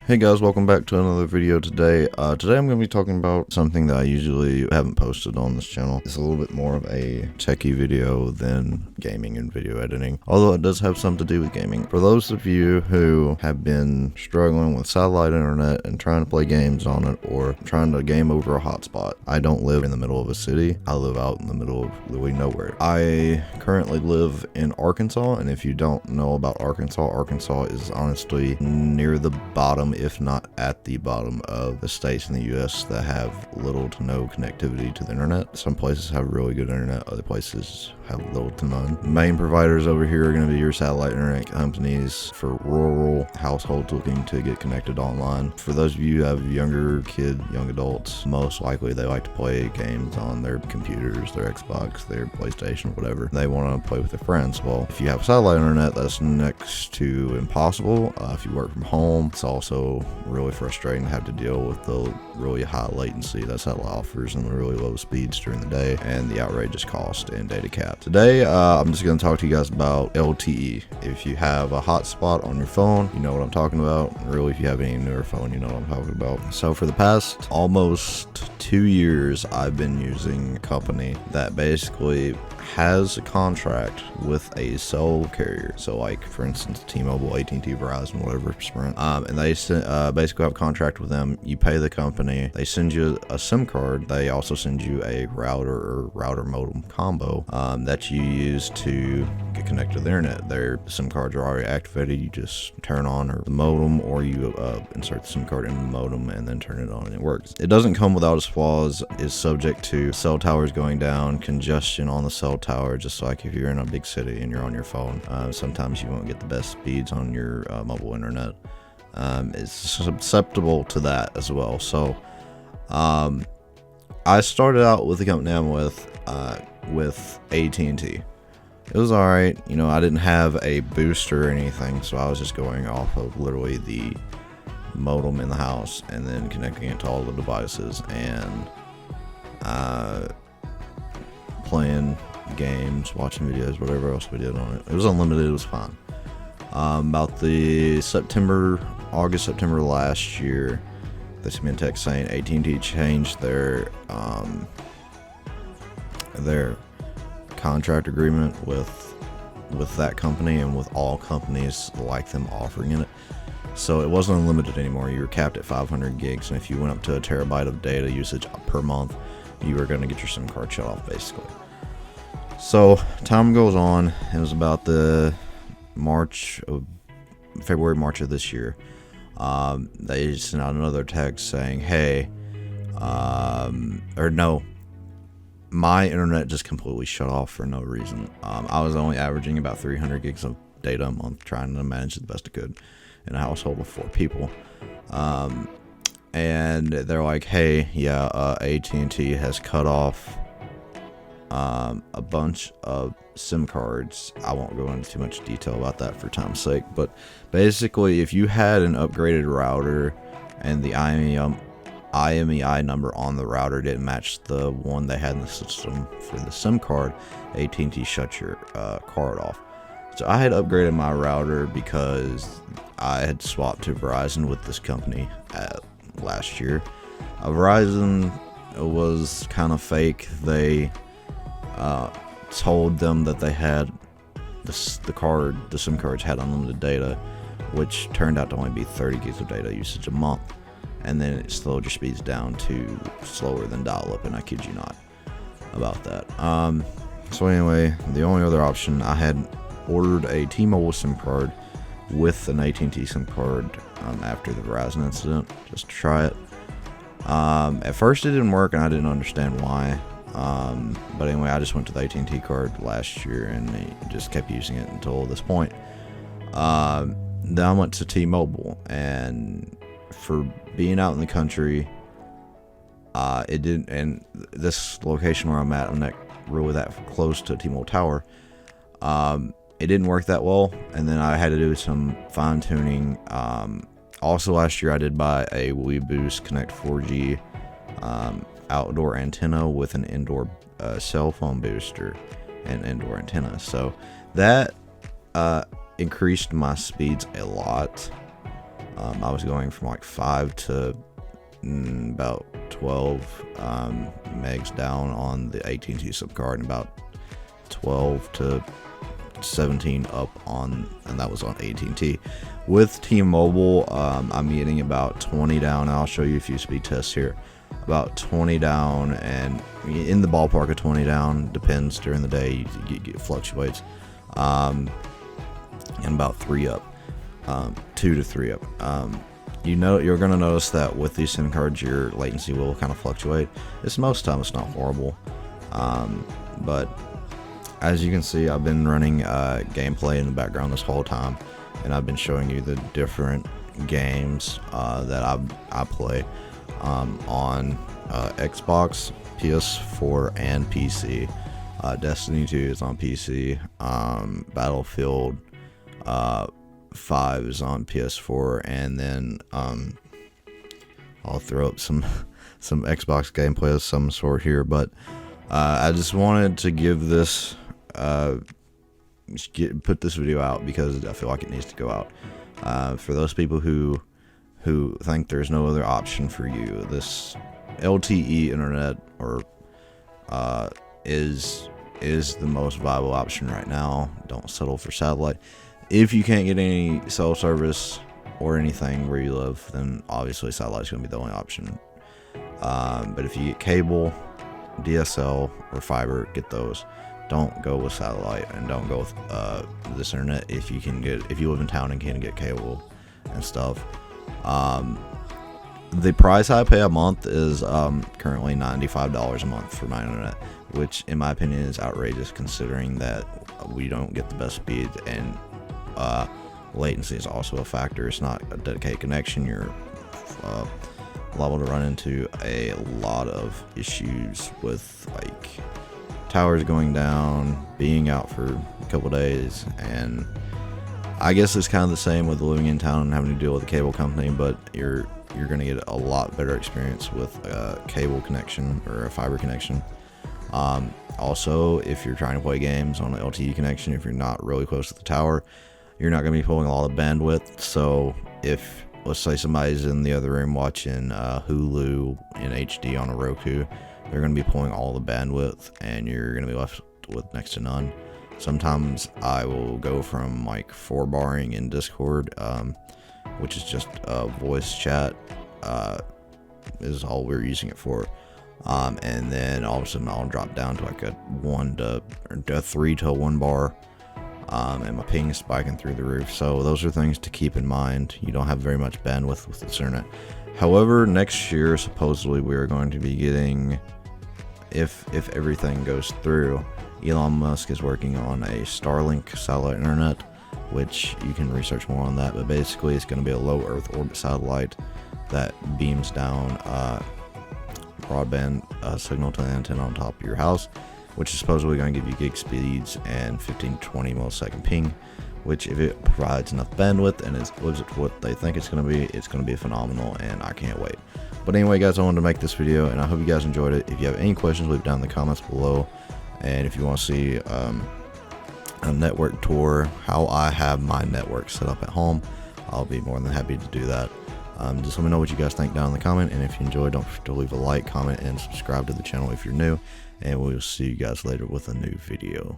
Hey guys, welcome back to another video today. Today I'm going to be talking about something that I usually haven't posted on this channel. It's a little bit more of a techie video than gaming and video editing, although it does have something to do with gaming. For those of you who have been struggling with satellite internet and trying to play games on it or trying to game over a hotspot, I don't live in the middle of a city. I live out in the middle of literally nowhere. I currently live in Arkansas, and if you don't know about Arkansas, Arkansas is honestly near the bottom, if not at the bottom, of the states in the US that have little to no connectivity to the internet. Some places have really good internet, other places have little to none. Main providers over here are going to be your satellite internet companies for rural households looking to get connected online. For those of you who have younger kids, young adults, most likely they like to play games on their computers, their Xbox, their PlayStation, whatever. They want to play with their friends. Well, if you have satellite internet, that's next to impossible. If you work from home, it's also really frustrating to have to deal with the really high latency that satellite offers and the really low speeds during the day and the outrageous cost and data cap. Today, I'm just going to talk to you guys about LTE. If you have a hotspot on your phone, you know what I'm talking about. Really, if you have any newer phone, you know what I'm talking about. So for the past almost 2 years, I've been using a company that basically has a contract with a cell carrier. So like, for instance, T-Mobile, AT&T, Verizon, whatever, Sprint. And they basically have a contract with them. You pay the company, they send you a SIM card. They also send you a router or router modem combo that you use to get connected to the internet. Their SIM cards are already activated. You just turn on the modem, or you insert the SIM card in the modem and then turn it on and it works. It doesn't come without its flaws. It's subject to cell towers going down, congestion on the cell tower, just like if you're in a big city and you're on your phone. Sometimes you won't get the best speeds on your mobile internet. It's susceptible to that as well. So I started out with the company I'm with AT&T. It was alright, you know. I didn't have a booster or anything, so I was just going off of literally the modem in the house and then connecting it to all the devices and playing games, watching videos, whatever else we did on it. It was unlimited. It was fine. About the August, September last year, they sent me a text saying AT&T changed their contract agreement with that company and with all companies like them offering it. So it wasn't unlimited anymore. You were capped at 500 gigs, and if you went up to a terabyte of data usage per month, you were going to get your SIM card shut off, basically. So time goes on. It was about the February, March of this year. They sent out another text saying, hey, my internet just completely shut off for no reason. I was only averaging about 300 gigs of data a month, trying to manage it the best I could in a household of 4 people. And they're like, hey, yeah, AT&T has cut off a bunch of SIM cards. I won't go into too much detail about that for time's sake, but basically, if you had an upgraded router and the IMEI number on the router didn't match the one they had in the system for the SIM card, AT&T shut your card off. So I had upgraded my router because I had swapped to Verizon with this company last year. Verizon was kind of fake. They told them that they had the SIM cards had unlimited data, which turned out to only be 30 gigs of data usage a month, and then it slowed your speeds down to slower than dial-up, and I kid you not about that. So anyway, the only other option, I had ordered a T-Mobile SIM card with an AT&T SIM card after the Verizon incident, just to try it. At first it didn't work and I didn't understand why. But anyway, I just went to the AT&T card last year and just kept using it until this point. Then I went to T-Mobile, and for being out in the country, it didn't, and this location where I'm at, I'm not really that close to a T-Mobile tower. It didn't work that well, and then I had to do some fine tuning. Also last year I did buy a WeBoost Connect 4G outdoor antenna with an indoor cell phone booster and indoor antenna. So that increased my speeds a lot. I was going from like 5 to about 12 megs down on the AT&T sub card, and about 12 to 17 up on, and that was on AT&T. With T-Mobile, I'm getting about 20 down. I'll show you a few speed tests here. About 20 down, and in the ballpark of 20 down, depends during the day, it fluctuates, and about 3 up, 2 to 3 up. You're going to notice that with these SIM cards, your latency will kind of fluctuate. Most time it's not horrible, but as you can see, I've been running gameplay in the background this whole time, and I've been showing you the different games that I play on Xbox, PS4, and PC. Destiny 2 is on PC. Battlefield 5 is on PS4, and then I'll throw up some Xbox gameplay of some sort here. But I just wanted to give this put this video out because I feel like it needs to go out. For those people who think there's no other option for you, this LTE internet is the most viable option right now. Don't settle for satellite. If you can't get any cell service or anything where you live, then obviously satellite's going to be the only option. But if you get cable, DSL, or fiber, get those. Don't go with satellite, and don't go with this internet if you live in town and can get cable and stuff. The price I pay a month is currently $95 a month for my internet, which in my opinion is outrageous considering that we don't get the best speed, and latency is also a factor. It's not a dedicated connection. You're liable to run into a lot of issues with like towers going down, being out for a couple days, and I guess it's kind of the same with living in town and having to deal with a cable company, but you're going to get a lot better experience with a cable connection or a fiber connection. Also, if you're trying to play games on an LTE connection, if you're not really close to the tower, you're not going to be pulling a lot of bandwidth. So if, let's say, somebody's in the other room watching Hulu in HD on a Roku, they're going to be pulling all the bandwidth, and you're going to be left with next to none. Sometimes I will go from like 4-barring in Discord, which is just voice chat, is all we're using it for. And then all of a sudden I'll drop down to like a 3 to 1 bar, and my ping is spiking through the roof. So those are things to keep in mind. You don't have very much bandwidth with this internet. However, next year supposedly we are going to be getting, if everything goes through, Elon Musk is working on a Starlink satellite internet, which you can research more on that, but basically it's going to be a low Earth orbit satellite that beams down broadband signal to the antenna on top of your house, which is supposedly going to give you gig speeds and 15 to 20 millisecond ping, which if it provides enough bandwidth and it lives up to what they think it's going to be phenomenal, and I can't wait. But anyway, guys, I wanted to make this video, and I hope you guys enjoyed it. If you have any questions, leave it down in the comments below. And if you want to see a network tour, how I have my network set up at home, I'll be more than happy to do that. Just let me know what you guys think down in the comment, and if you enjoyed, don't forget to leave a like, comment, and subscribe to the channel if you're new, and we'll see you guys later with a new video.